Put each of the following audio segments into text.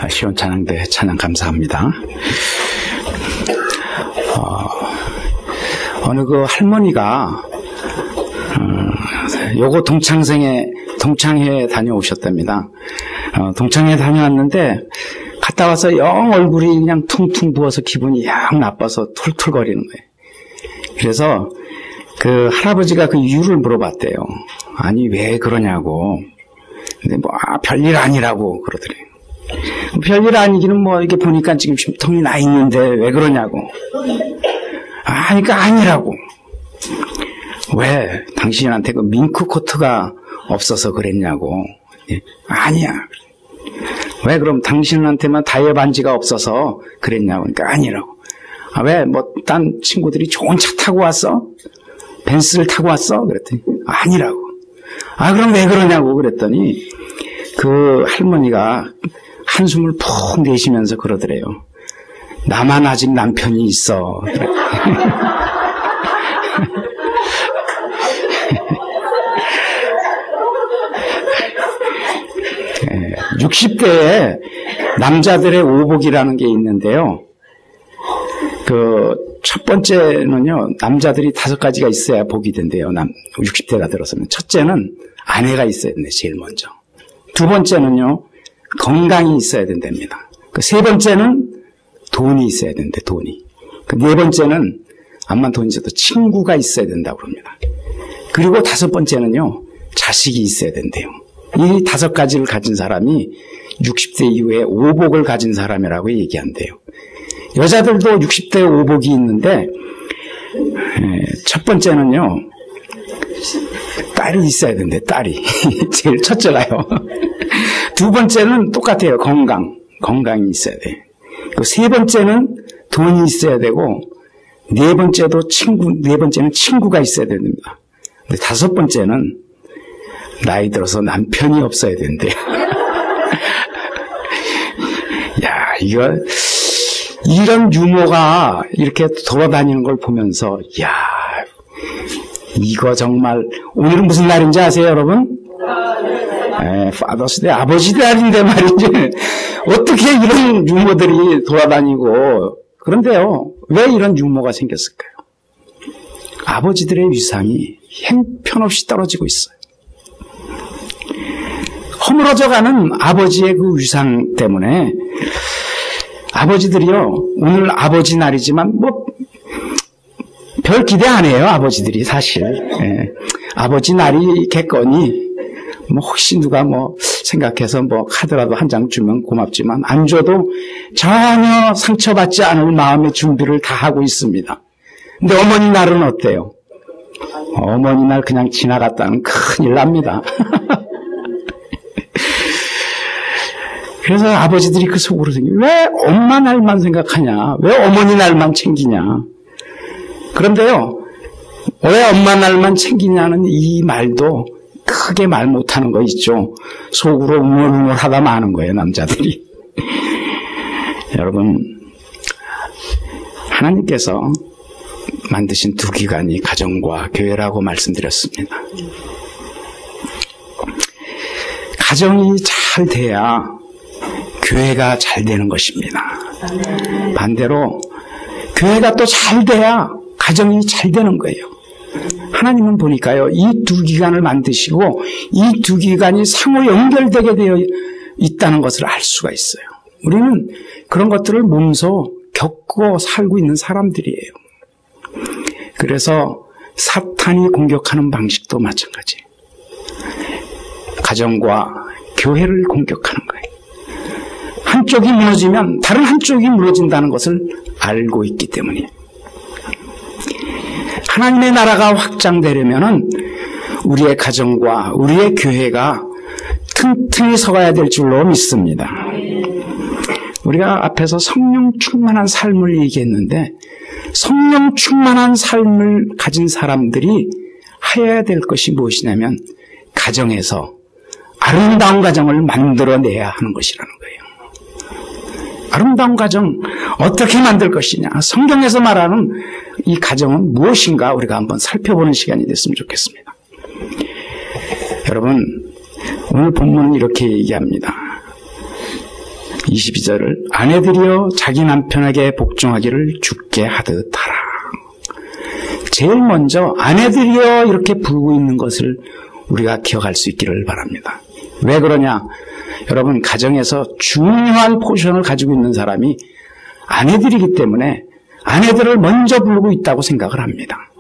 시온 찬양대 찬양 감사합니다. 어느 그 할머니가 요거 동창회에 다녀오셨답니다. 동창회에 다녀왔는데 갔다 와서 영 얼굴이 그냥 퉁퉁 부어서 기분이 영 나빠서 툴툴거리는 거예요. 그래서 그 할아버지가 그 이유를 물어봤대요. 아니 왜 그러냐고. 근데 뭐 별일 아니라고 그러더래요. 별일 아니기는 뭐 이렇게 보니까 지금 심통이 나 있는데 왜 그러냐고. 그러니까 아니라고. 왜 당신한테 그 밍크 코트가 없어서 그랬냐고. 아니야. 왜 그럼 당신한테만 다이어 반지가 없어서 그랬냐고. 그러니까 아니라고. 왜 뭐 딴 친구들이 좋은 차 타고 왔어? 벤츠를 타고 왔어? 그랬더니 아니라고. 그럼 왜 그러냐고 그랬더니 그 할머니가 한숨을 푹 내쉬면서 그러더래요. 나만 아직 남편이 있어. 60대에 남자들의 오복이라는 게 있는데요. 그 첫 번째는요, 남자들이 5가지가 있어야 복이 된대요. 60대가 들어서면. 첫째는 아내가 있어야 된대, 제일 먼저. 두 번째는요, 건강이 있어야 된답니다. 그 세 번째는 돈이 있어야 된대, 돈이. 그 네 번째는 암만 돈이 있어도 친구가 있어야 된다고 합니다. 그리고 5번째는요, 자식이 있어야 된대요. 이 5가지를 가진 사람이 60대 이후에 오복을 가진 사람이라고 얘기한대요. 여자들도 60대 오복이 있는데, 첫 번째는요, 딸이 있어야 된대, 딸이. 제일 첫째가요. 두 번째는 똑같아요, 건강이 있어야 돼. 그 세 번째는 돈이 있어야 되고, 네 번째는 친구가 있어야 됩니다. 근데 5번째는 나이 들어서 남편이 없어야 된대요. 야, 이런 유머가 이렇게 돌아다니는 걸 보면서, 야, 이거 정말, 오늘은 무슨 날인지 아세요, 여러분? 파더스데이, 아버지 날인데 말이지. 어떻게 이런 유머들이 돌아다니고, 그런데요, 왜 이런 유머가 생겼을까요? 아버지들의 위상이 형편없이 떨어지고 있어요. 허물어져가는 아버지의 그 위상 때문에 아버지들이요, 오늘 아버지 날이지만 뭐 별 기대 안 해요, 아버지들이 사실. 아버지 날이겠거니 뭐 혹시 누가 뭐 생각해서 뭐 카드라도 한 장 주면 고맙지만 안 줘도 전혀 상처받지 않을 마음의 준비를 다 하고 있습니다. 근데 어머니 날은 어때요? 어머니 날 그냥 지나갔다는 큰일 납니다. 그래서 아버지들이 그 속으로 왜 엄마 날만 생각하냐? 왜 어머니 날만 챙기냐? 그런데요, 왜 엄마 날만 챙기냐는 이 말도 크게 말 못하는 거 있죠. 속으로 웅얼웅얼하다 마는 거예요, 남자들이. 여러분, 하나님께서 만드신 두 기관이 가정과 교회라고 말씀드렸습니다. 가정이 잘 돼야 교회가 잘 되는 것입니다. 반대로 교회가 또 잘 돼야 가정이 잘 되는 거예요. 하나님은 보니까요, 이 두 기관을 만드시고 이 두 기관이 상호 연결되게 되어 있다는 것을 알 수가 있어요. 우리는 그런 것들을 몸소 겪고 살고 있는 사람들이에요. 그래서 사탄이 공격하는 방식도 마찬가지. 가정과 교회를 공격하는 거예요. 한쪽이 무너지면 다른 한쪽이 무너진다는 것을 알고 있기 때문이에요. 하나님의 나라가 확장되려면 우리의 가정과 우리의 교회가 튼튼히 서가야 될 줄로 믿습니다. 우리가 앞에서 성령 충만한 삶을 얘기했는데, 성령 충만한 삶을 가진 사람들이 해야 될 것이 무엇이냐면 가정에서 아름다운 가정을 만들어내야 하는 것이라는 거예요. 아름다운 가정 어떻게 만들 것이냐, 성경에서 말하는 이 가정은 무엇인가 우리가 한번 살펴보는 시간이 됐으면 좋겠습니다. 여러분, 오늘 본문은 이렇게 얘기합니다. 22절을 아내들이여 자기 남편에게 복종하기를 주께 하듯 하라. 제일 먼저 아내들이여 이렇게 부르고 있는 것을 우리가 기억할 수 있기를 바랍니다. 왜 그러냐? 여러분, 가정에서 중요한 포지션을 가지고 있는 사람이 아내들이기 때문에 아내들을 먼저 부르고 있다고 생각을 합니다.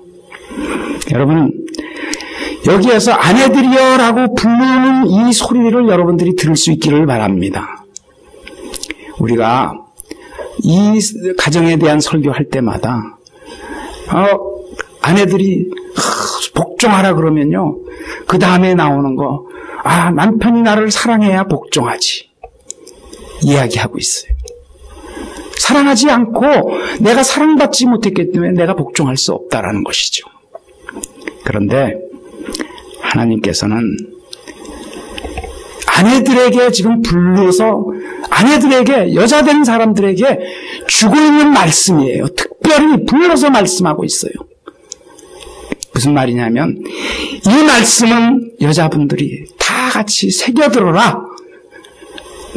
여러분, 여기에서 아내들이여라고 부르는 이 소리를 여러분들이 들을 수 있기를 바랍니다. 우리가 이 가정에 대한 설교할 때마다 아내들이 복종하라 그러면요, 그 다음에 나오는 거, 남편이 나를 사랑해야 복종하지, 이야기하고 있어요. 사랑하지 않고 내가 사랑받지 못했기 때문에 내가 복종할 수 없다라는 것이죠. 그런데 하나님께서는 아내들에게 지금 불러서 아내들에게, 여자된 사람들에게 주고 있는 말씀이에요. 특별히 불러서 말씀하고 있어요. 무슨 말이냐면, 이 말씀은 여자분들이 다 같이 새겨들어라.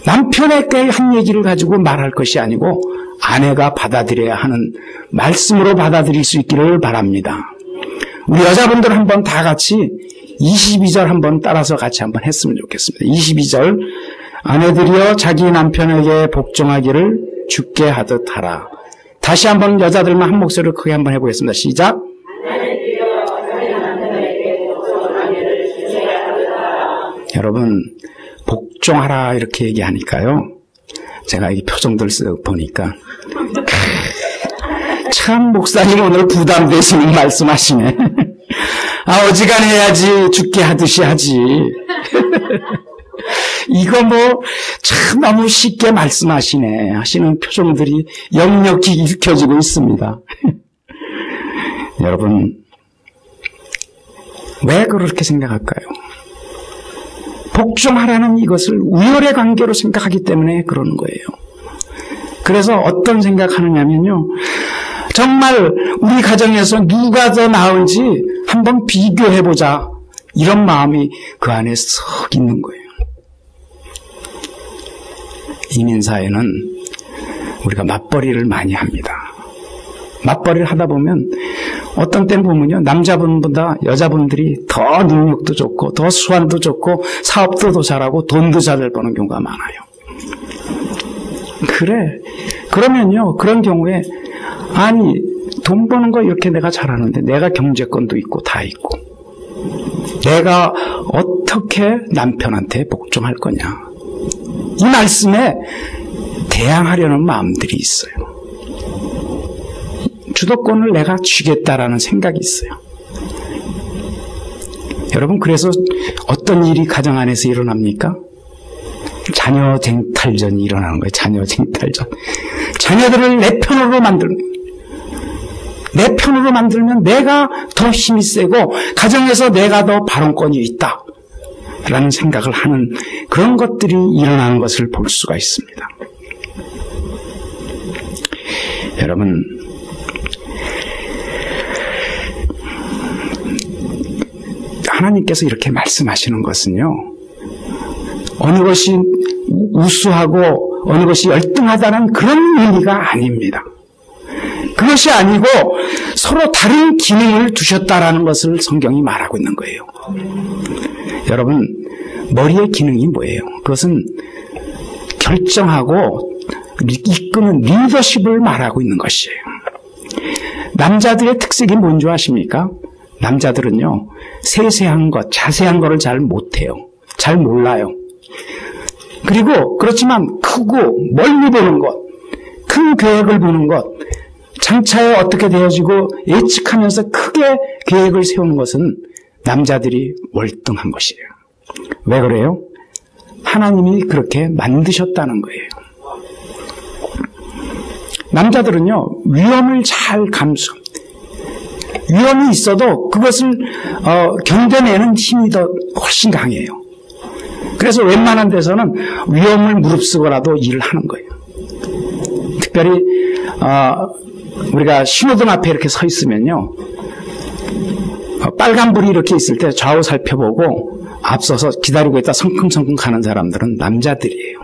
남편에게 한 얘기를 가지고 말할 것이 아니고 아내가 받아들여야 하는 말씀으로 받아들일 수 있기를 바랍니다. 우리 여자분들 한번 다 같이 22절 한번 따라서 같이 한번 했으면 좋겠습니다. 22절, 아내들이여 자기 남편에게 복종하기를 주께 하듯 하라. 다시 한번 여자들만 한 목소리로 크게 한번 해보겠습니다. 시작. 여러분, 복종하라 이렇게 얘기하니까요, 제가 이 표정들 보니까 참 목사님 오늘 부담되시는 말씀하시네. 어지간해야지 죽게 하듯이 하지. 이거 참 너무 쉽게 말씀하시네 하시는 표정들이 역력히 익혀지고 있습니다. 여러분, 왜 그렇게 생각할까요? 복종하라는 이것을 우열의 관계로 생각하기 때문에 그러는 거예요. 그래서 어떤 생각하느냐면요, 정말 우리 가정에서 누가 더 나은지 한번 비교해보자, 이런 마음이 그 안에 썩 있는 거예요. 이민사회는 우리가 맞벌이를 많이 합니다. 맞벌이를 하다 보면 어떤 때 보면요, 남자분보다 여자분들이 더 능력도 좋고 더 수완도 좋고 사업도 더 잘하고 돈도 잘 버는 경우가 많아요. 그러면요, 그런 경우에 돈 버는 거 이렇게 내가 잘하는데 내가 경제권도 있고 다 있고 내가 어떻게 남편한테 복종할 거냐, 이 말씀에 대항하려는 마음들이 있어요. 주도권을 내가 쥐겠다라는 생각이 있어요. 여러분, 그래서 어떤 일이 가정 안에서 일어납니까? 자녀 쟁탈전이 일어나는 거예요. 자녀 쟁탈전. 자녀들을 내 편으로 만들면 내가 더 힘이 세고 가정에서 내가 더 발언권이 있다 라는 생각을 하는 그런 것들이 일어나는 것을 볼 수가 있습니다. 여러분, 하나님께서 이렇게 말씀하시는 것은요, 어느 것이 우수하고 어느 것이 열등하다는 그런 의미가 아닙니다. 그것이 아니고 서로 다른 기능을 두셨다라는 것을 성경이 말하고 있는 거예요. 여러분, 머리의 기능이 뭐예요? 그것은 결정하고 이끄는 리더십을 말하고 있는 것이에요. 남자들의 특색이 뭔지 아십니까? 남자들은요, 세세한 것, 자세한 거를 잘 못해요. 잘 몰라요. 그리고 그렇지만 크고 멀리 보는 것, 큰 계획을 보는 것, 장차에 어떻게 되어지고 예측하면서 크게 계획을 세우는 것은 남자들이 월등한 것이에요. 왜 그래요? 하나님이 그렇게 만드셨다는 거예요. 남자들은요, 위험을 잘 위험이 있어도 그것을 견뎌내는 힘이 더 훨씬 강해요. 그래서 웬만한 데서는 위험을 무릅쓰고라도 일을 하는 거예요. 특별히 우리가 신호등 앞에 이렇게 서 있으면요, 빨간불이 이렇게 있을 때 좌우 살펴보고 앞서서 기다리고 있다 성큼성큼 가는 사람들은 남자들이에요.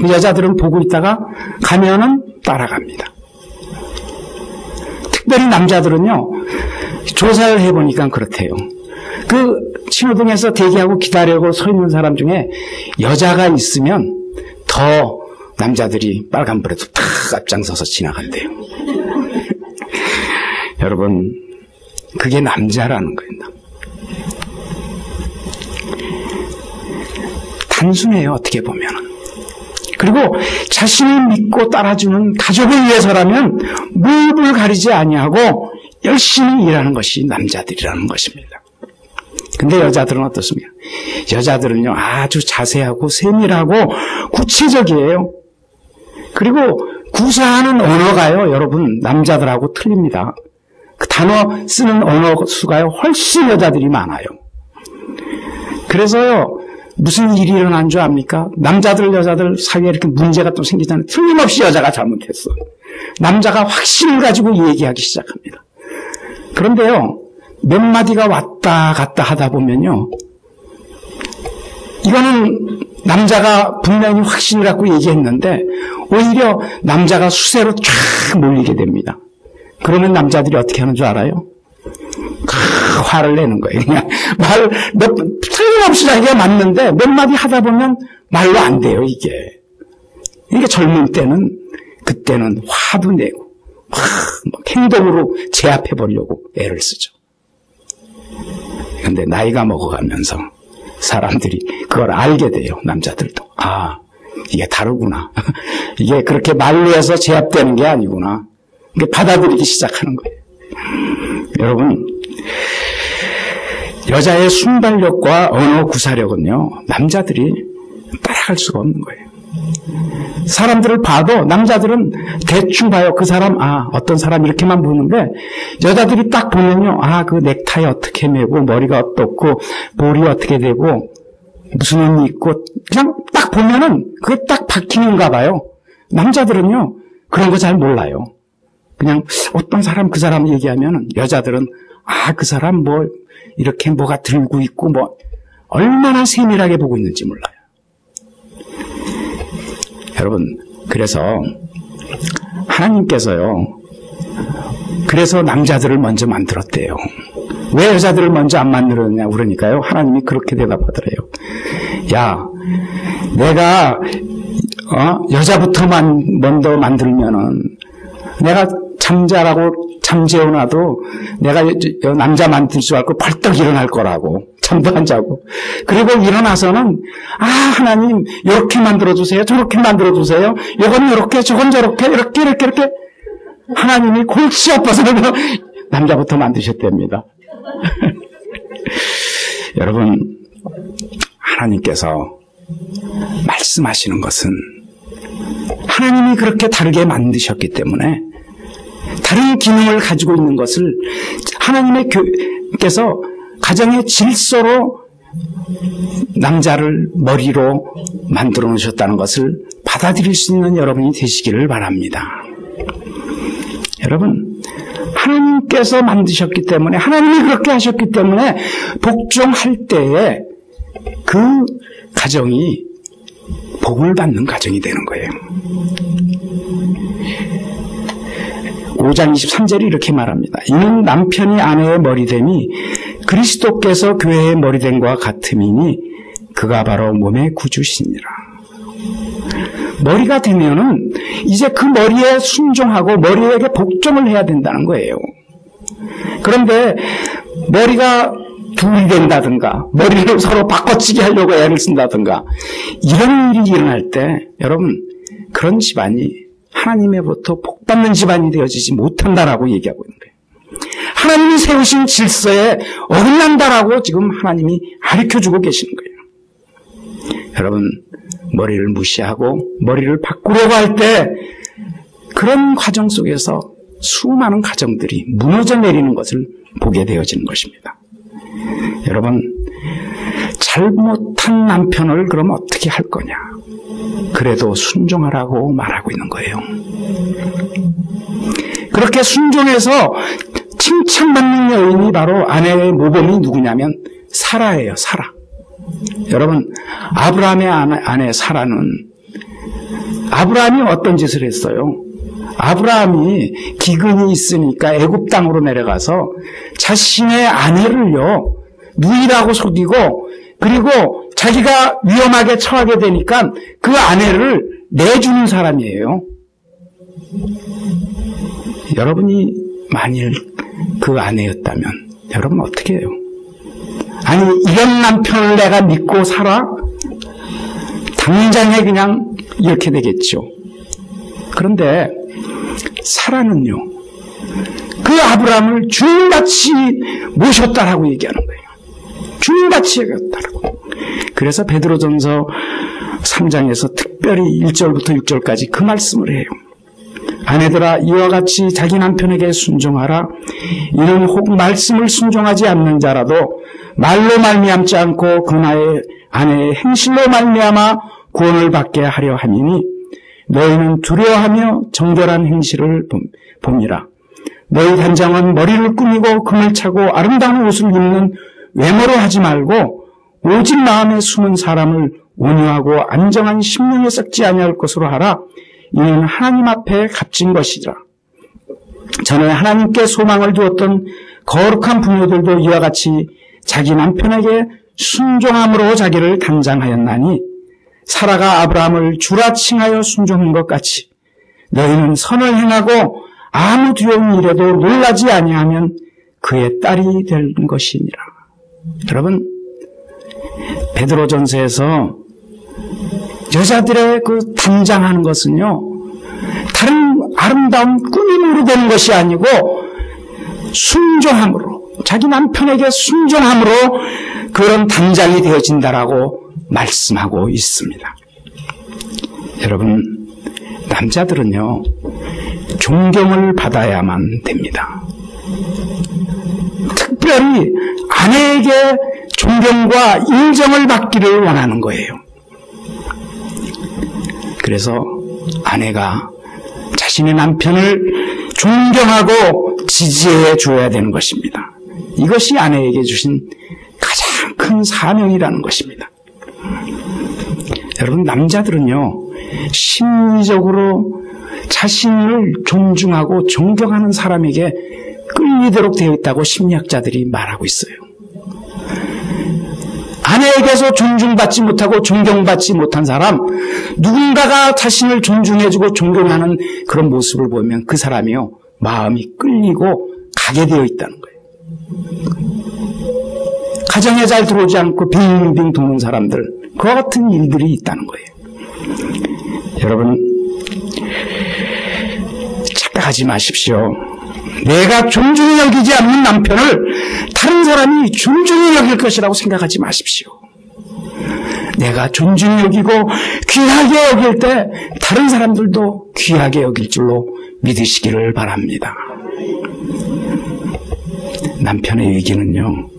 여자들은 보고 있다가 가면은 따라갑니다. 특별히 남자들은요, 조사를 해보니까 그렇대요. 그 신호등에서 대기하고 기다리고 서 있는 사람 중에 여자가 있으면 더 남자들이 빨간불에도 탁 앞장서서 지나간대요. 여러분, 그게 남자라는 거예요. 단순해요, 어떻게 보면. 그리고 자신을 믿고 따라주는 가족을 위해서라면 무릎을 가리지 아니하고 열심히 일하는 것이 남자들이라는 것입니다. 근데 여자들은 어떻습니까? 여자들은요, 아주 자세하고 세밀하고 구체적이에요. 그리고 구사하는 언어가요, 여러분, 남자들하고 틀립니다. 그 단어 쓰는 언어 수가요, 훨씬 여자들이 많아요. 그래서요, 무슨 일이 일어난 줄 압니까? 남자들, 여자들 사이에 이렇게 문제가 또 생기잖아요. 틀림없이 여자가 잘못했어. 남자가 확신을 가지고 얘기하기 시작합니다. 그런데요, 몇 마디가 왔다 갔다 하다 보면요, 이거는 남자가 분명히 확신을 갖고 얘기했는데 오히려 남자가 수세로 쫙 몰리게 됩니다. 그러면 남자들이 어떻게 하는 줄 알아요? 화를 내는 거예요. 그냥 틀림없이 자기가 맞는데 몇 마디 하다 보면 말로 안 돼요, 이게. 그러니까 젊은 때는, 그때는 화도 내고 행동으로 제압해 보려고 애를 쓰죠. 그런데 나이가 먹어가면서 사람들이 그걸 알게 돼요, 남자들도. 아, 이게 다르구나. 이게 그렇게 말로 해서 제압되는 게 아니구나. 이게 받아들이기 시작하는 거예요. 여러분, 여자의 순발력과 언어 구사력은요, 남자들이 따라갈 수가 없는 거예요. 사람들을 봐도 남자들은 대충 봐요. 그 사람, 어떤 사람 이렇게만 보는데 여자들이 딱 보면요, 그 넥타이 어떻게 매고 머리가 어떻고 볼이 어떻게 되고 무슨 옷이 입고 그냥 딱 보면은 그게 딱 박히는가 봐요. 남자들은요, 그런 거 잘 몰라요. 그냥 어떤 사람 그 사람 얘기하면은 여자들은 그 사람 뭐 이렇게 뭐가 들고 있고 뭐 얼마나 세밀하게 보고 있는지 몰라요. 여러분, 그래서 하나님께서요, 그래서 남자들을 먼저 만들었대요. 왜 여자들을 먼저 안 만들었냐 그러니까요, 하나님이 그렇게 대답하더래요. 야, 내가 여자부터 먼저 만들면은 내가 잠자라고 잠재워놔도 내가 남자 만들 줄 알고 벌떡 일어날 거라고. 잠도 안 자고. 그리고 일어나서는 하나님 이렇게 만들어주세요. 저렇게 만들어주세요. 이건 이렇게 저건 저렇게 이렇게 하나님이 골치 아파서 남자부터 만드셨답니다. 여러분, 하나님께서 말씀하시는 것은 하나님이 그렇게 다르게 만드셨기 때문에 다른 기능을 가지고 있는 것을 하나님께서 가정의 질서로 남자를 머리로 만들어 놓으셨다는 것을 받아들일 수 있는 여러분이 되시기를 바랍니다. 여러분, 하나님께서 만드셨기 때문에, 하나님이 그렇게 하셨기 때문에 복종할 때에 그 가정이 복을 받는 가정이 되는 거예요. 5장 23절이 이렇게 말합니다. 이는 남편이 아내의 머리됨이 그리스도께서 교회의 머리됨과 같음이니 그가 바로 몸의 구주시니라. 머리가 되면은 이제 그 머리에 순종하고 머리에게 복종을 해야 된다는 거예요. 그런데 머리가 둘이 된다든가 머리를 서로 바꿔치기 하려고 애를 쓴다든가 이런 일이 일어날 때 여러분, 그런 집안이 하나님의로부터 복받는 집안이 되어지지 못한다라고 얘기하고 있는 거예요. 하나님이 세우신 질서에 어긋난다라고 지금 하나님이 가르쳐주고 계시는 거예요. 여러분, 머리를 무시하고 머리를 바꾸려고 할 때 그런 과정 속에서 수많은 가정들이 무너져 내리는 것을 보게 되어지는 것입니다. 여러분, 잘못한 남편을 그럼 어떻게 할 거냐? 그래도 순종하라고 말하고 있는 거예요. 그렇게 순종해서 칭찬받는 여인이 바로 아내의 모범이 누구냐면 사라예요, 사라. 여러분, 아브라함의 아내 사라는 아브라함이 어떤 짓을 했어요? 아브라함이 기근이 있으니까 애굽 땅으로 내려가서 자신의 아내를요, 누이라고 속이고, 그리고 자기가 위험하게 처하게 되니까 그 아내를 내주는 사람이에요. 여러분이 만일 그 아내였다면 여러분 어떻게 해요? 아니, 이런 남편을 내가 믿고 살아? 당장에 그냥 이렇게 되겠죠. 그런데 사라는요, 그 아브라함을 주인같이 모셨다라고 얘기하는 거예요. 주인같이 여겼다라고. 그래서 베드로전서 3장에서 특별히 1절부터 6절까지 그 말씀을 해요. 아내들아, 이와 같이 자기 남편에게 순종하라. 이는 혹 말씀을 순종하지 않는 자라도 말로 말미암지 않고 그나의 아내의 행실로 말미암아 구원을 받게 하려 함이니, 너희는 두려워하며 정결한 행실을 봄이라. 너희 단장은 머리를 꾸미고 금을 차고 아름다운 옷을 입는 외모로 하지 말고 오직 마음에 숨은 사람을 온유하고 안정한 심령에 썩지 아니할 것으로 하라. 이는 하나님 앞에 값진 것이라. 전에 하나님께 소망을 두었던 거룩한 부녀들도 이와 같이 자기 남편에게 순종함으로 자기를 단장하였나니, 사라가 아브라함을 주라 칭하여 순종한 것 같이 너희는 선을 행하고 아무 두려운 일에도 놀라지 아니하면 그의 딸이 될 것이니라. 여러분, 베드로전서에서 여자들의 그 단장하는 것은요, 다른 아름다운 꾸밈으로 되는 것이 아니고 순종함으로, 자기 남편에게 순종함으로 그런 단장이 되어진다라고 말씀하고 있습니다. 여러분, 남자들은요, 존경을 받아야만 됩니다. 특별히 아내에게 존경과 인정을 받기를 원하는 거예요. 그래서 아내가 자신의 남편을 존경하고 지지해 줘야 되는 것입니다. 이것이 아내에게 주신 가장 큰 사명이라는 것입니다. 여러분, 남자들은요, 심리적으로 자신을 존중하고 존경하는 사람에게 끌리도록 되어 있다고 심리학자들이 말하고 있어요. 아내에게서 존중받지 못하고 존경받지 못한 사람, 누군가가 자신을 존중해주고 존경하는 그런 모습을 보면 그 사람이요, 마음이 끌리고 가게 되어 있다는 거예요. 가정에 잘 들어오지 않고 빙빙 도는 사람들, 그와 같은 일들이 있다는 거예요. 여러분, 착각하지 마십시오. 내가 존중히 여기지 않는 남편을 다른 사람이 존중히 여길 것이라고 생각하지 마십시오. 내가 존중히 여기고 귀하게 여길 때 다른 사람들도 귀하게 여길 줄로 믿으시기를 바랍니다. 남편의 얘기는요,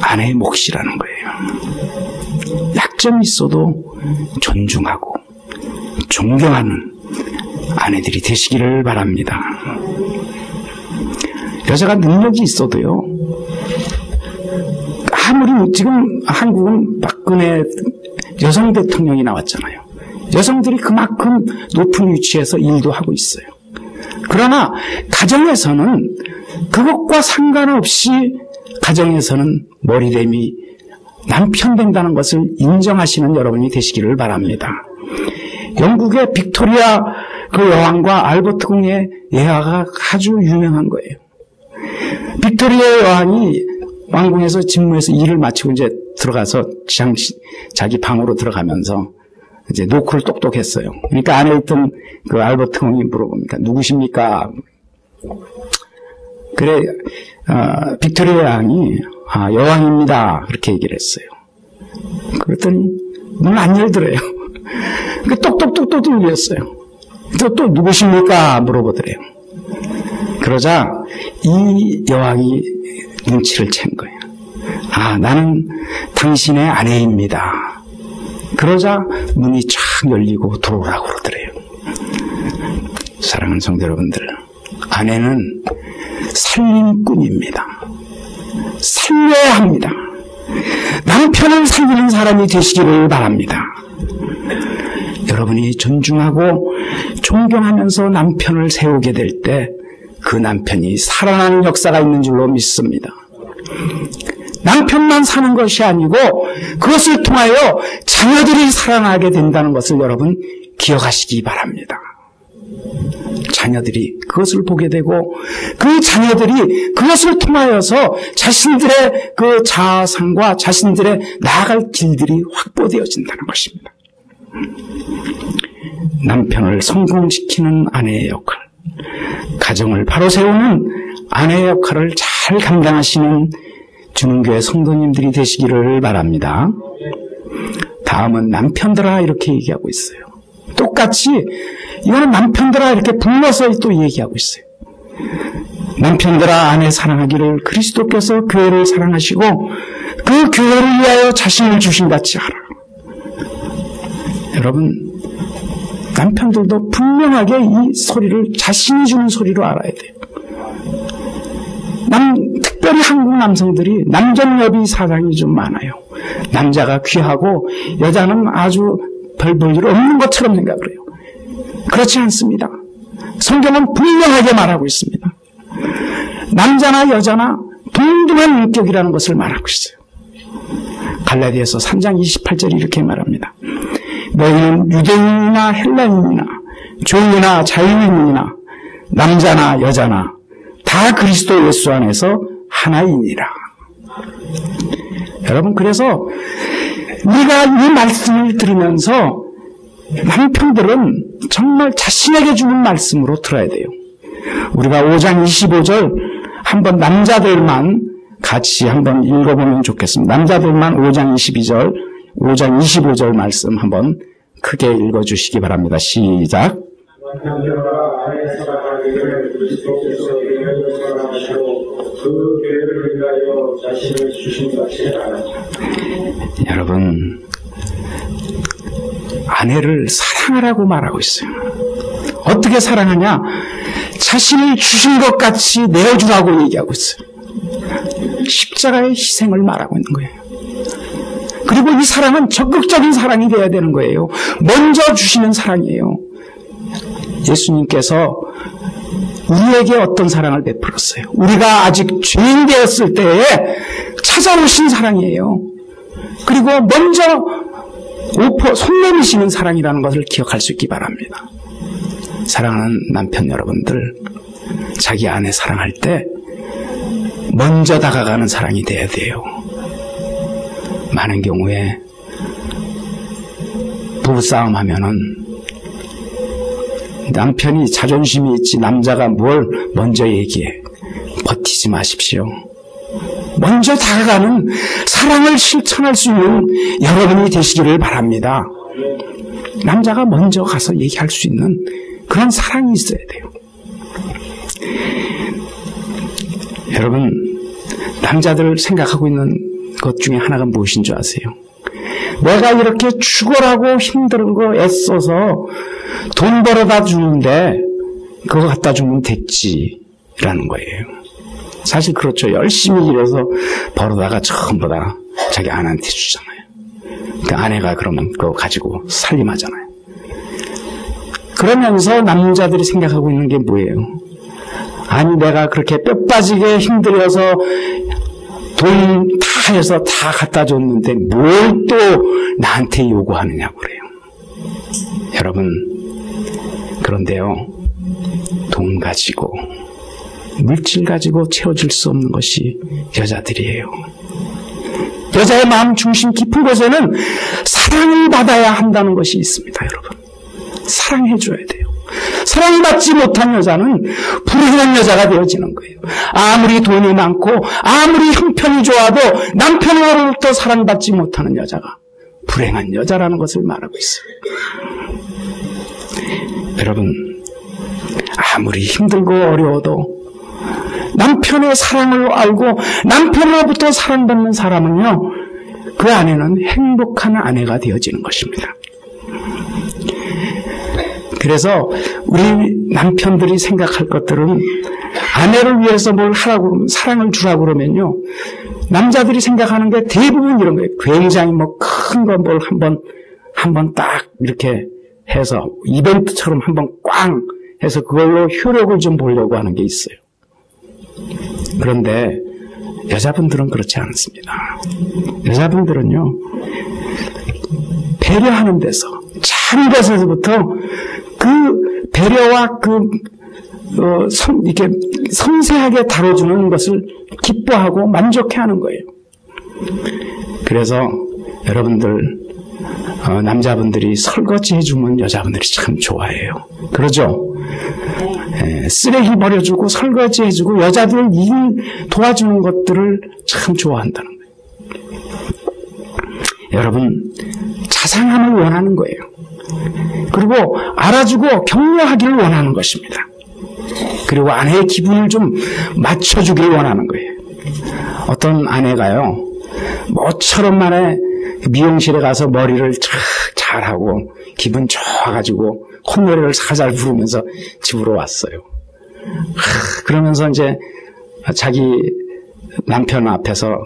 아내의 몫이라는 거예요. 약점이 있어도 존중하고 존경하는 아내들이 되시기를 바랍니다. 여자가 능력이 있어도요, 아무리 지금 한국은 박근혜 여성 대통령이 나왔잖아요. 여성들이 그만큼 높은 위치에서 일도 하고 있어요. 그러나 가정에서는 그것과 상관없이 가정에서는 머리рем이 남편 된다는 것을 인정하시는 여러분이 되시기를 바랍니다. 영국의 빅토리아 그 여왕과 알버트 공의 예화가 아주 유명한 거예요. 빅토리아 여왕이 왕궁에서 직무에서 일을 마치고 이제 들어가서 자기 방으로 들어가면서 이제 노크를 똑똑했어요. 그러니까 안에 있던 그 알버트 공이 물어봅니까? 누구십니까? 그래, 빅토리아 여왕이 여왕입니다. 그렇게 얘기를 했어요. 그랬더니 문 안 열더래요. 그 똑똑똑똑 울렸어요. 또 누구십니까? 물어보더래요. 그러자 이 여왕이 눈치를 챈 거예요. 나는 당신의 아내입니다. 그러자 문이 쫙 열리고 들어오라고 그러더래요. 사랑하는 성도 여러분들, 아내는 살림꾼입니다. 살려야 합니다. 남편을 살리는 사람이 되시기를 바랍니다. 여러분이 존중하고 존경하면서 남편을 세우게 될 때 그 남편이 살아나는 역사가 있는 줄로 믿습니다. 남편만 사는 것이 아니고 그것을 통하여 자녀들이 살아나게 된다는 것을 여러분 기억하시기 바랍니다. 자녀들이 그것을 보게 되고 그 자녀들이 그것을 통하여서 자신들의 그 자아상과 자신들의 나아갈 길들이 확보되어진다는 것입니다. 남편을 성공시키는 아내의 역할, 가정을 바로 세우는 아내의 역할을 잘 감당하시는 주님교회 성도님들이 되시기를 바랍니다. 다음은 남편들아 이렇게 얘기하고 있어요. 똑같이 이거는 남편들아 이렇게 불러서 또 얘기하고 있어요. 남편들아 아내 사랑하기를 그리스도께서 교회를 사랑하시고 그 교회를 위하여 자신을 주신 같이 하라. 여러분, 남편들도 분명하게 이 소리를 자신이 주는 소리로 알아야 돼요. 특별히 한국 남성들이 남존여비 사상이 좀 많아요. 남자가 귀하고 여자는 아주 별 볼 일 없는 것처럼 생각을 해요. 그렇지 않습니다. 성경은 분명하게 말하고 있습니다. 남자나 여자나 동등한 인격이라는 것을 말하고 있어요. 갈라디아서 3장 28절이 이렇게 말합니다. 너희는 유대인이나 헬라인이나 종이나 자유인이나 남자나 여자나 다 그리스도 예수 안에서 하나이니라. 여러분, 그래서 우리가 이 말씀을 들으면서 남편들은 정말 자신에게 주는 말씀으로 들어야 돼요. 우리가 5장 25절 한번 남자들만 같이 한번 읽어보면 좋겠습니다. 남자들만 5장 22절, 5장 25절 말씀 한번 크게 읽어주시기 바랍니다. 시작. 남편들아 아내 사랑하기를 그리스도께서 교회를 사랑하시고 그 교회를 위하여 자신을 주신 같이 하라. 여러분, 아내를 사랑하라고 말하고 있어요. 어떻게 사랑하냐? 자신을 주신 것 같이 내어주라고 얘기하고 있어요. 십자가의 희생을 말하고 있는 거예요. 그리고 이 사랑은 적극적인 사랑이 되어야 되는 거예요. 먼저 주시는 사랑이에요. 예수님께서 우리에게 어떤 사랑을 베풀었어요? 우리가 아직 죄인 되었을 때에 찾아오신 사랑이에요. 그리고 먼저 손 내미시는 사랑이라는 것을 기억할 수 있기 바랍니다. 사랑하는 남편 여러분들, 자기 아내 사랑할 때 먼저 다가가는 사랑이 돼야 돼요. 많은 경우에 부부싸움 하면은 남편이 자존심이 있지 남자가 뭘 먼저 얘기해. 버티지 마십시오. 먼저 다가가는 사랑을 실천할 수 있는 여러분이 되시기를 바랍니다. 남자가 먼저 가서 얘기할 수 있는 그런 사랑이 있어야 돼요. 여러분, 남자들 생각하고 있는 것 중에 하나가 무엇인 줄 아세요? 내가 이렇게 죽어라고 힘들고 애써서 돈 벌어다 주는데 그거 갖다 주면 됐지라는 거예요. 사실 그렇죠. 열심히 일해서 벌어다가 전부 다 자기 아내한테 주잖아요. 그 아내가 그러면 그거 가지고 살림하잖아요. 그러면서 남자들이 생각하고 있는 게 뭐예요? 아니, 내가 그렇게 뼈 빠지게 힘들어서 돈 다 해서 다 갖다 줬는데 뭘 또 나한테 요구하느냐고 그래요. 여러분, 그런데요, 돈 가지고 물질 가지고 채워줄 수 없는 것이 여자들이에요. 여자의 마음 중심 깊은 곳에는 사랑을 받아야 한다는 것이 있습니다. 여러분, 사랑해줘야 돼요. 사랑을 받지 못한 여자는 불행한 여자가 되어지는 거예요. 아무리 돈이 많고 아무리 형편이 좋아도 남편으로부터 사랑받지 못하는 여자가 불행한 여자라는 것을 말하고 있어요. 여러분, 아무리 힘들고 어려워도 남편의 사랑을 알고 남편으로부터 사랑받는 사람은요, 그 아내는 행복한 아내가 되어지는 것입니다. 그래서 우리 남편들이 생각할 것들은 아내를 위해서 뭘 하라고 그러면, 사랑을 주라고 그러면요, 남자들이 생각하는 게 대부분 이런 거예요. 굉장히 뭐 큰 거 뭘 한번 딱 이렇게 해서 이벤트처럼 한번 꽝 해서 그걸로 효력을 좀 보려고 하는 게 있어요. 그런데 여자분들은 그렇지 않습니다. 여자분들은요, 배려하는 데서, 작은 데서부터 그 배려와 이렇게 섬세하게 다뤄주는 것을 기뻐하고 만족해하는 거예요. 그래서 여러분들, 남자분들이 설거지 해주면 여자분들이 참 좋아해요. 그러죠? 쓰레기 버려주고 설거지 해주고 여자들 일 도와주는 것들을 참 좋아한다는 거예요. 여러분, 자상함을 원하는 거예요. 그리고 알아주고 격려하기를 원하는 것입니다. 그리고 아내의 기분을 좀 맞춰주길 원하는 거예요. 어떤 아내가요, 모처럼 만에 미용실에 가서 머리를 잘하고 기분 좋아가지고 콧노래를 살살 부르면서 집으로 왔어요. 그러면서 이제 자기 남편 앞에서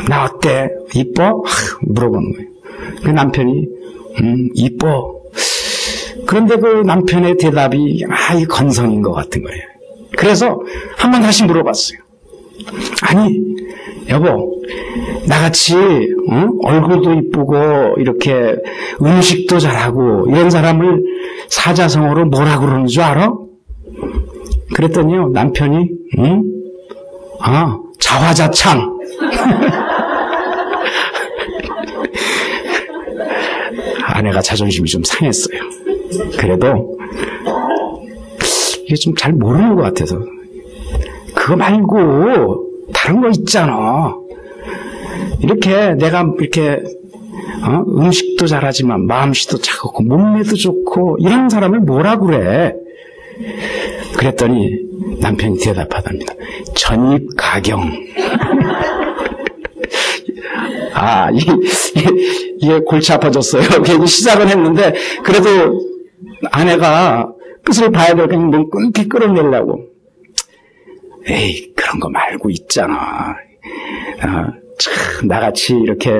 나 어때? 이뻐? 물어보는 거예요. 그 남편이 이뻐. 그런데 그 남편의 대답이 이 건성인 것 같은 거예요. 그래서 한번 다시 물어봤어요. 아니 여보, 나같이 얼굴도 이쁘고 이렇게 음식도 잘하고 이런 사람을 사자성어로 뭐라 그러는 줄 알아? 그랬더니요, 남편이 자화자찬. 아내가 자존심이 좀 상했어요. 그래도 이게 좀 잘 모르는 것 같아서, 그거 말고 다른 거 있잖아. 이렇게 내가 이렇게 음식도 잘하지만 마음씨도 차갑고 몸매도 좋고 이런 사람을 뭐라 그래? 그랬더니 남편이 대답하답니다. 전입가경. 이게 골치 아파졌어요. 괜히 시작은 했는데 그래도 아내가 끝을 봐야 될 거니 몸 끊기 끌어내려고. 에이, 그런 거 말고 있잖아. 참 나같이 이렇게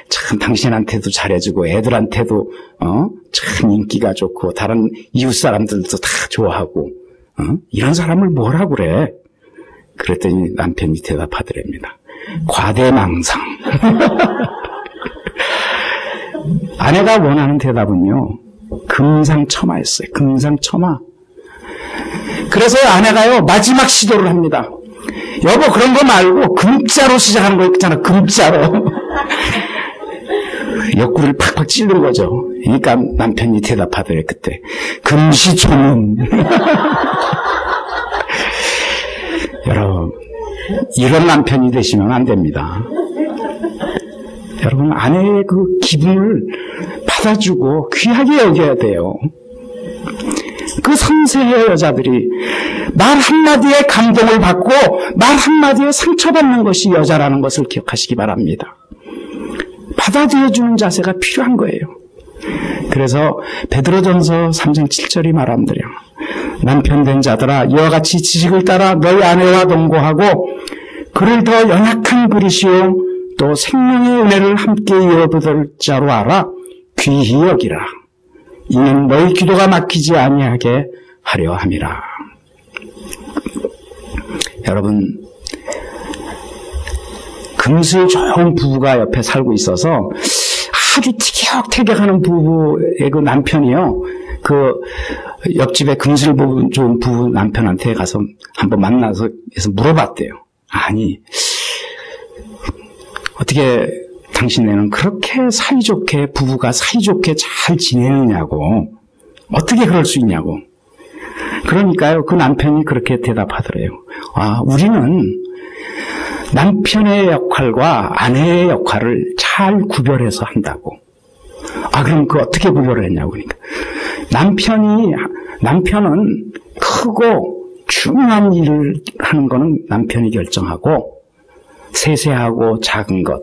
참 당신한테도 잘해주고 애들한테도 참 인기가 좋고 다른 이웃 사람들도 다 좋아하고 이런 사람을 뭐라 그래? 그랬더니 남편이 대답하더랍니다. 과대망상. 아내가 원하는 대답은요, 금상첨화였어요. 금상첨화. 그래서 아내가요, 마지막 시도를 합니다. 여보, 그런 거 말고 금자로 시작하는 거 있잖아. 금자로. 옆구리를 팍팍 찌른 거죠. 그러니까 남편이 대답하더래 그때. 금시초문. 여러분, 이런 남편이 되시면 안 됩니다. 여러분, 아내의 그 기분을 받아주고 귀하게 여겨야 돼요. 그 섬세해 여자들이 말 한마디에 감동을 받고 말 한마디에 상처받는 것이 여자라는 것을 기억하시기 바랍니다. 받아들여주는 자세가 필요한 거예요. 그래서 베드로전서 3장 7절이 말함대로 남편 된 자들아, 이와 같이 지식을 따라 너희 아내와 동거하고 그를 더 연약한 그릇이요 또 생명의 은혜를 함께 이어받을 자로 알아 귀히 여기라. 이는 너희 기도가 막히지 아니하게 하려 함이라. 여러분, 금슬 좋은 부부가 옆에 살고 있어서 아주 티격태격하는 부부의 그 남편이요, 그 옆집에 금슬 좋은 부부 남편한테 가서 한번 만나서 물어봤대요. 아니, 어떻게 당신네는 그렇게 사이좋게, 부부가 사이좋게 잘 지내느냐고, 어떻게 그럴 수 있냐고. 그러니까요, 그 남편이 그렇게 대답하더래요. 우리는 남편의 역할과 아내의 역할을 잘 구별해서 한다고. 그럼 그 어떻게 구별을 했냐고. 그러니까 남편은 크고 중요한 일을 하는 거는 남편이 결정하고, 세세하고 작은 것,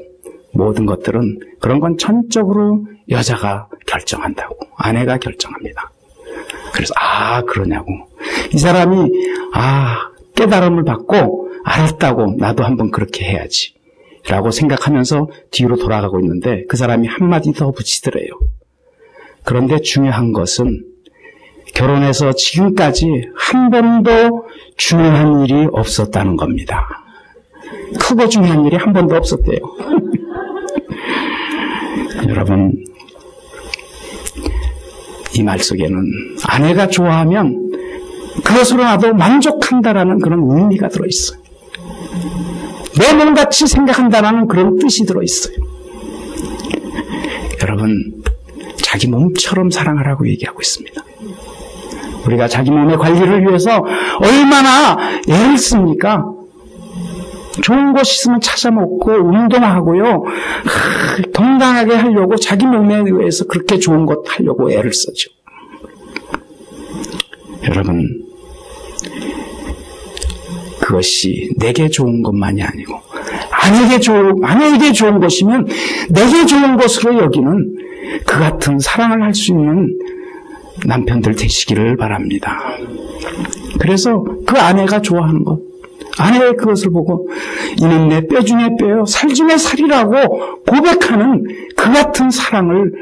모든 것들은 그런 건 전적으로 여자가 결정한다고. 아내가 결정합니다. 그래서 그러냐고. 이 사람이 깨달음을 받고 알았다고, 나도 한번 그렇게 해야지 라고 생각하면서 뒤로 돌아가고 있는데 그 사람이 한마디 더 붙이더래요. 그런데 중요한 것은 결혼해서 지금까지 한 번도 중요한 일이 없었다는 겁니다. 크고 중요한 일이 한 번도 없었대요. 여러분, 이 말 속에는 아내가 좋아하면 그것으로라도 만족한다라는 그런 의미가 들어있어요. 내 몸같이 생각한다는 그런 뜻이 들어있어요. 여러분, 자기 몸처럼 사랑하라고 얘기하고 있습니다. 우리가 자기 몸의 관리를 위해서 얼마나 애를 씁니까? 좋은 거 있으면 찾아 먹고 운동하고요. 건강하게 하려고 자기 몸에 의해서 그렇게 좋은 것 하려고 애를 쓰죠. 여러분, 그것이 내게 좋은 것만이 아니고 아내에게 좋은 것이면 내게 좋은 것으로 여기는 그 같은 사랑을 할 수 있는 남편들 되시기를 바랍니다. 그래서 그 아내가 좋아하는 것, 아내의 그것을 보고 이는 내 뼈 중에 뼈요 살 중에 살이라고 고백하는 그 같은 사랑을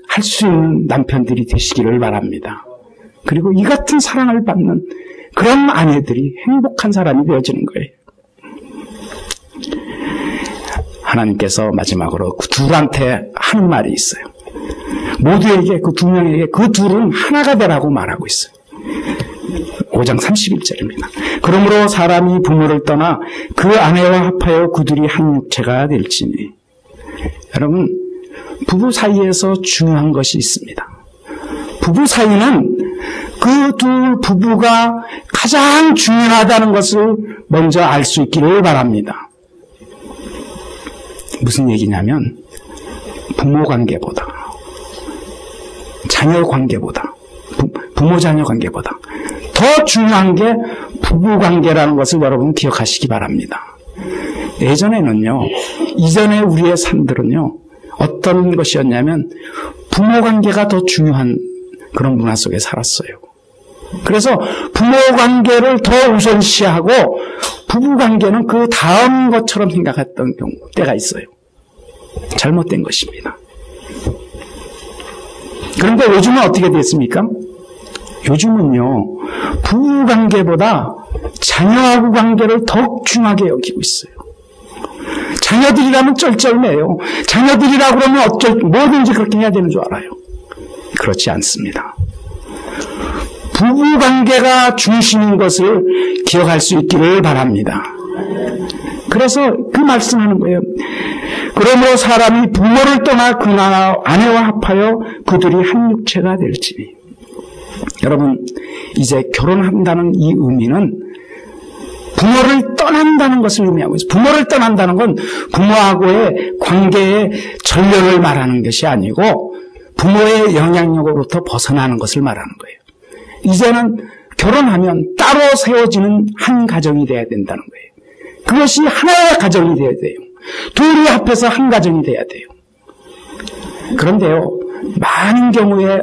할 수 있는 남편들이 되시기를 바랍니다. 그리고 이 같은 사랑을 받는 그런 아내들이 행복한 사람이 되어지는 거예요. 하나님께서 마지막으로 그 둘한테 하는 말이 있어요. 모두에게, 그 두 명에게 그 둘은 하나가 되라고 말하고 있어요. 5장 31절입니다. 그러므로 사람이 부모를 떠나 그 아내와 합하여 그들이 한 육체가 될지니. 여러분, 부부 사이에서 중요한 것이 있습니다. 부부 사이는 그 둘 부부가 가장 중요하다는 것을 먼저 알 수 있기를 바랍니다. 무슨 얘기냐면 부모 관계보다, 자녀 관계보다, 부모 자녀 관계보다 더 중요한 게 부부 관계라는 것을 여러분 기억하시기 바랍니다. 예전에는요, 이전에 우리의 삶들은요, 어떤 것이었냐면 부모 관계가 더 중요한 그런 문화 속에 살았어요. 그래서 부모 관계를 더 우선시하고 부부 관계는 그 다음 것처럼 생각했던 때가 있어요. 잘못된 것입니다. 그런데 요즘은 어떻게 됐습니까? 요즘은요, 부부 관계보다 자녀하고 관계를 더욱 중요하게 여기고 있어요. 자녀들이라면 쩔쩔매요. 자녀들이라고 그러면 뭐든지 그렇게 해야 되는 줄 알아요. 그렇지 않습니다. 부부 관계가 중심인 것을 기억할 수 있기를 바랍니다. 그래서 그 말씀하는 거예요. 그러므로 사람이 부모를 떠나 그 아내와 합하여 그들이 한 육체가 될지니. 여러분, 이제 결혼한다는 이 의미는 부모를 떠난다는 것을 의미하고 있어요. 부모를 떠난다는 건 부모하고의 관계의 전면을 말하는 것이 아니고 부모의 영향력으로부터 벗어나는 것을 말하는 거예요. 이제는 결혼하면 따로 세워지는 한 가정이 돼야 된다는 거예요. 그것이 하나의 가정이 돼야 돼요. 둘이 합해서 한 가정이 돼야 돼요. 그런데요, 많은 경우에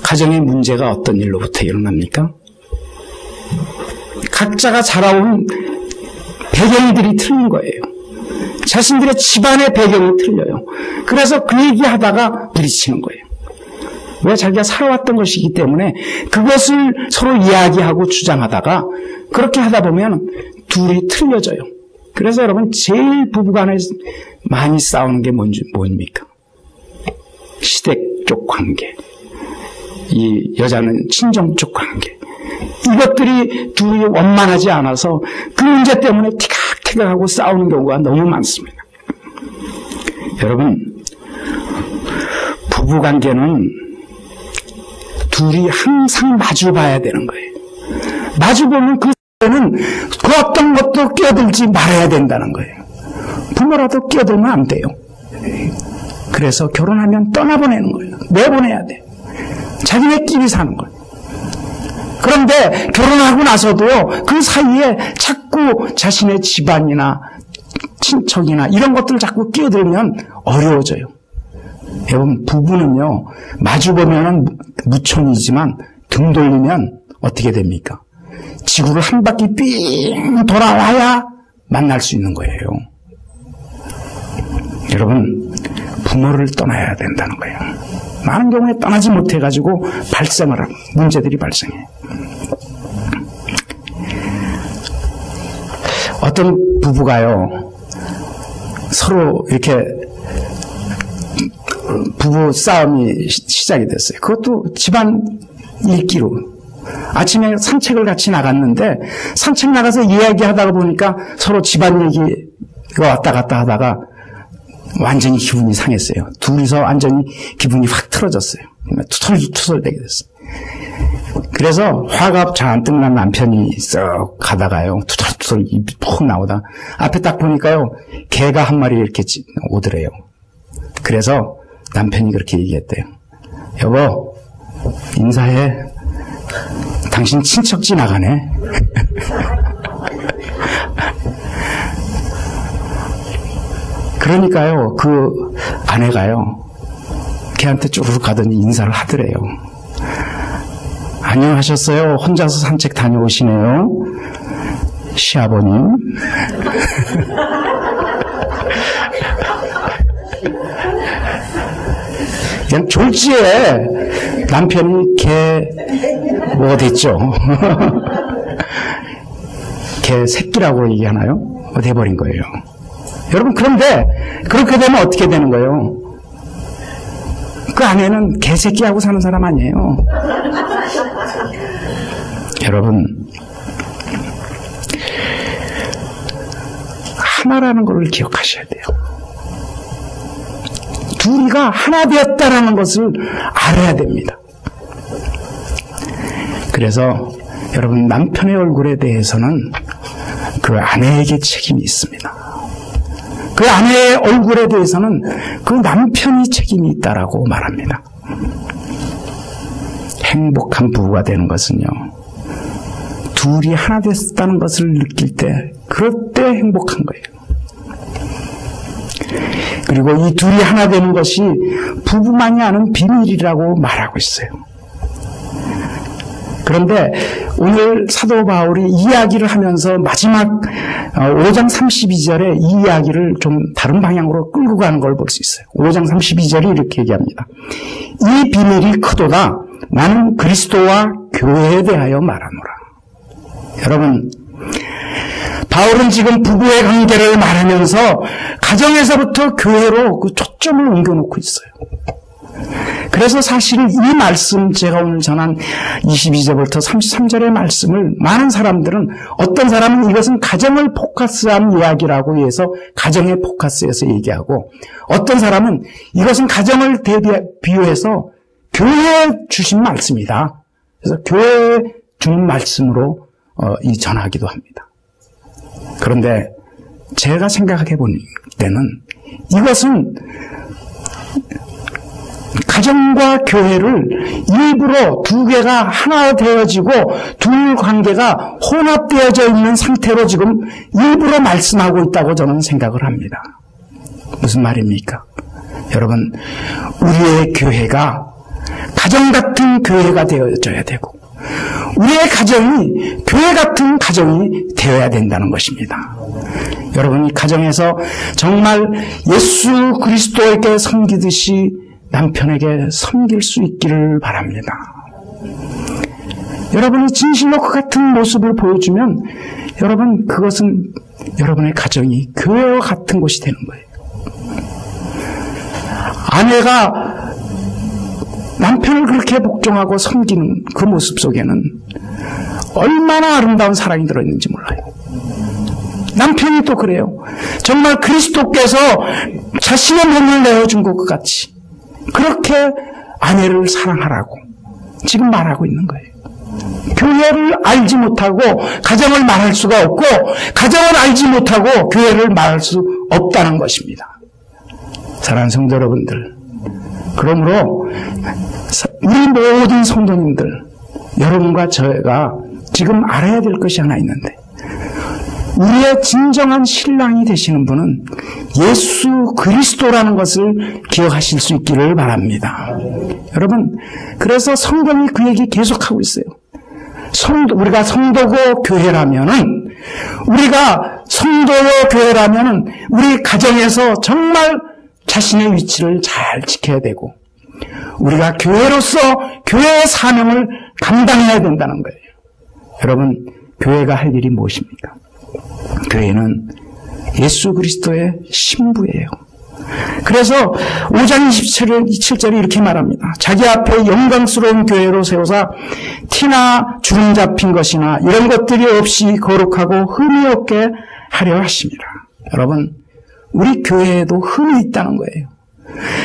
가정의 문제가 어떤 일로부터 일어납니까? 각자가 자라온 배경들이 틀린 거예요. 자신들의 집안의 배경이 틀려요. 그래서 그 얘기하다가 부딪히는 거예요. 왜? 자기가 살아왔던 것이기 때문에 그것을 서로 이야기하고 주장하다가 그렇게 하다 보면 둘이 틀려져요. 그래서 여러분, 제일 부부간에 많이 싸우는 게 뭡니까? 시댁 쪽 관계, 이 여자는 친정 쪽 관계, 이것들이 둘이 원만하지 않아서 그 문제 때문에 티격태격하고 싸우는 경우가 너무 많습니다. 여러분, 부부관계는 둘이 항상 마주봐야 되는 거예요. 마주보면 그 사이에는 그 어떤 것도 끼어들지 말아야 된다는 거예요. 부모라도 끼어들면 안 돼요. 그래서 결혼하면 떠나보내는 거예요. 내보내야 돼요. 자기네끼리 사는 거예요. 그런데 결혼하고 나서도요, 그 사이에 자꾸 자신의 집안이나 친척이나 이런 것들 자꾸 끼어들면 어려워져요. 여러분, 부부는요, 마주보면 무촌이지만 등 돌리면 어떻게 됩니까? 지구를 한 바퀴 삥 돌아와야 만날 수 있는 거예요. 여러분, 부모를 떠나야 된다는 거예요. 많은 경우에 떠나지 못해가지고 발생을 하고 문제들이 발생해요. 어떤 부부가요, 서로 이렇게 부부 싸움이 시작이 됐어요. 그것도 집안 일기로. 아침에 산책을 같이 나갔는데 산책 나가서 이야기하다가 보니까 서로 집안 얘기가 왔다 갔다 하다가 완전히 기분이 상했어요. 둘이서 완전히 기분이 확 틀어졌어요. 투설되게 됐어요. 그래서 화가 잔뜩 난 남편이 쓱 가다가요, 투설투설 입이 푹 나오다 앞에 딱 보니까요, 개가 한 마리 이렇게 오더래요. 그래서 남편이 그렇게 얘기했대요. 여보, 인사해. 당신 친척지 나가네. 그러니까요, 그 아내가요, 걔한테 쪼르륵 가더니 인사를 하더래요. 안녕하셨어요. 혼자서 산책 다녀오시네요. 시아버님. 그냥 졸지에 남편이 걔 뭐가 됐죠. 걔 새끼라고 얘기하나요? 돼버린 거예요. 여러분, 그런데 그렇게 되면 어떻게 되는 거예요? 그 아내는 개새끼하고 사는 사람 아니에요. 여러분, 하나라는 걸 기억하셔야 돼요. 둘이가 하나 되었다라는 것을 알아야 됩니다. 그래서 여러분, 남편의 얼굴에 대해서는 그 아내에게 책임이 있습니다. 그 아내의 얼굴에 대해서는 그 남편이 책임이 있다라고 말합니다. 행복한 부부가 되는 것은요, 둘이 하나 됐다는 것을 느낄 때, 그럴 때 행복한 거예요. 그리고 이 둘이 하나 되는 것이 부부만이 아는 비밀이라고 말하고 있어요. 그런데 오늘 사도 바울이 이야기를 하면서 마지막 5장 32절에 이 이야기를 좀 다른 방향으로 끌고 가는 걸 볼 수 있어요. 5장 32절이 이렇게 얘기합니다. 이 비밀이 크도다. 나는 그리스도와 교회에 대하여 말하노라. 여러분, 바울은 지금 부부의 관계를 말하면서 가정에서부터 교회로 그 초점을 옮겨놓고 있어요. 그래서 사실 이 말씀, 제가 오늘 전한 22절부터 33절의 말씀을 많은 사람들은, 어떤 사람은 이것은 가정을 포커스한 이야기라고 해서 가정에 포커스해서 얘기하고, 어떤 사람은 이것은 가정을 비유해서 교회에 주신 말씀이다. 그래서 교회에 주는 말씀으로 전하기도 합니다. 그런데 제가 생각해 볼 때는 이것은 가정과 교회를 일부러 두 개가 하나 되어지고 둘 관계가 혼합되어져 있는 상태로 지금 일부러 말씀하고 있다고 저는 생각을 합니다. 무슨 말입니까? 여러분, 우리의 교회가 가정 같은 교회가 되어져야 되고, 우리의 가정이 교회 같은 가정이 되어야 된다는 것입니다. 여러분, 이 가정에서 정말 예수 그리스도에게 섬기듯이 남편에게 섬길 수 있기를 바랍니다. 여러분이 진실로 그 같은 모습을 보여주면 여러분, 그것은 여러분의 가정이 교회와 같은 곳이 되는 거예요. 아내가 남편을 그렇게 복종하고 섬기는 그 모습 속에는 얼마나 아름다운 사랑이 들어있는지 몰라요. 남편이 또 그래요. 정말 그리스도께서 자신의 몸을 내어준 것 같이 그렇게 아내를 사랑하라고 지금 말하고 있는 거예요. 교회를 알지 못하고 가정을 말할 수가 없고, 가정을 알지 못하고 교회를 말할 수 없다는 것입니다. 사랑하는 성도 여러분들, 그러므로 우리 모든 성도님들, 여러분과 저희가 지금 알아야 될 것이 하나 있는데, 우리의 진정한 신랑이 되시는 분은 예수 그리스도라는 것을 기억하실 수 있기를 바랍니다. 여러분, 그래서 성경이 그 얘기 계속하고 있어요. 우리가 성도고 교회라면은, 우리 가정에서 정말 자신의 위치를 잘 지켜야 되고, 우리가 교회로서 교회의 사명을 감당해야 된다는 거예요. 여러분, 교회가 할 일이 무엇입니까? 교회는 예수 그리스도의 신부예요. 그래서 5장 27절에 이렇게 말합니다. 자기 앞에 영광스러운 교회로 세우사 티나 주름 잡힌 것이나 이런 것들이 없이 거룩하고 흠이 없게 하려 하십니다. 여러분, 우리 교회에도 흠이 있다는 거예요.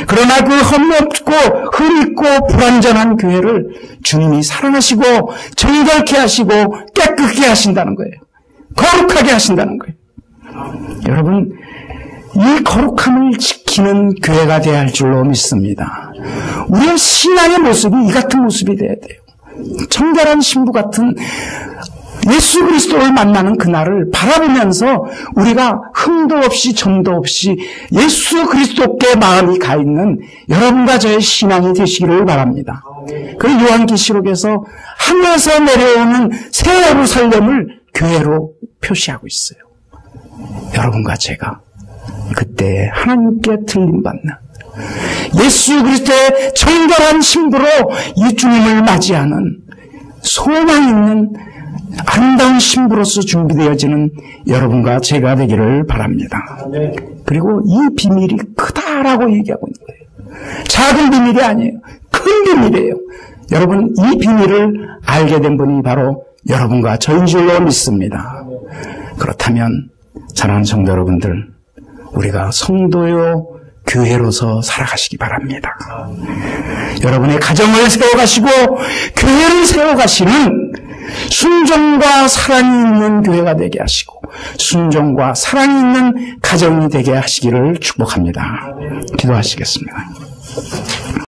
그러나 그 흠 없고 흠 있고 불완전한 교회를 주님이 사랑하시고 정결케 하시고 깨끗게 하신다는 거예요. 거룩하게 하신다는 거예요. 여러분, 이 거룩함을 지키는 교회가 되어야 할 줄로 믿습니다. 우리의 신앙의 모습이 이 같은 모습이 되어야 돼요. 청결한 신부 같은 예수 그리스도를 만나는 그날을 바라보면서 우리가 흠도 없이 점도 없이 예수 그리스도께 마음이 가 있는 여러분과 저의 신앙이 되시기를 바랍니다. 그 요한계시록에서 하늘에서 내려오는 새 예루살렘을 교회로 표시하고 있어요. 여러분과 제가 그때 하나님께 들림받는 예수 그리스도의 정결한 신부로 이 주님을 맞이하는 소망 있는 아름다운 신부로서 준비되어지는 여러분과 제가 되기를 바랍니다. 그리고 이 비밀이 크다라고 얘기하고 있는 거예요. 작은 비밀이 아니에요. 큰 비밀이에요. 여러분, 이 비밀을 알게 된 분이 바로 여러분과 저인 줄로 믿습니다. 그렇다면 사랑하는 성도 여러분들, 우리가 성도요 교회로서 살아가시기 바랍니다. 여러분의 가정을 세워가시고 교회를 세워가시는 순종과 사랑이 있는 교회가 되게 하시고 순종과 사랑이 있는 가정이 되게 하시기를 축복합니다. 기도하시겠습니다.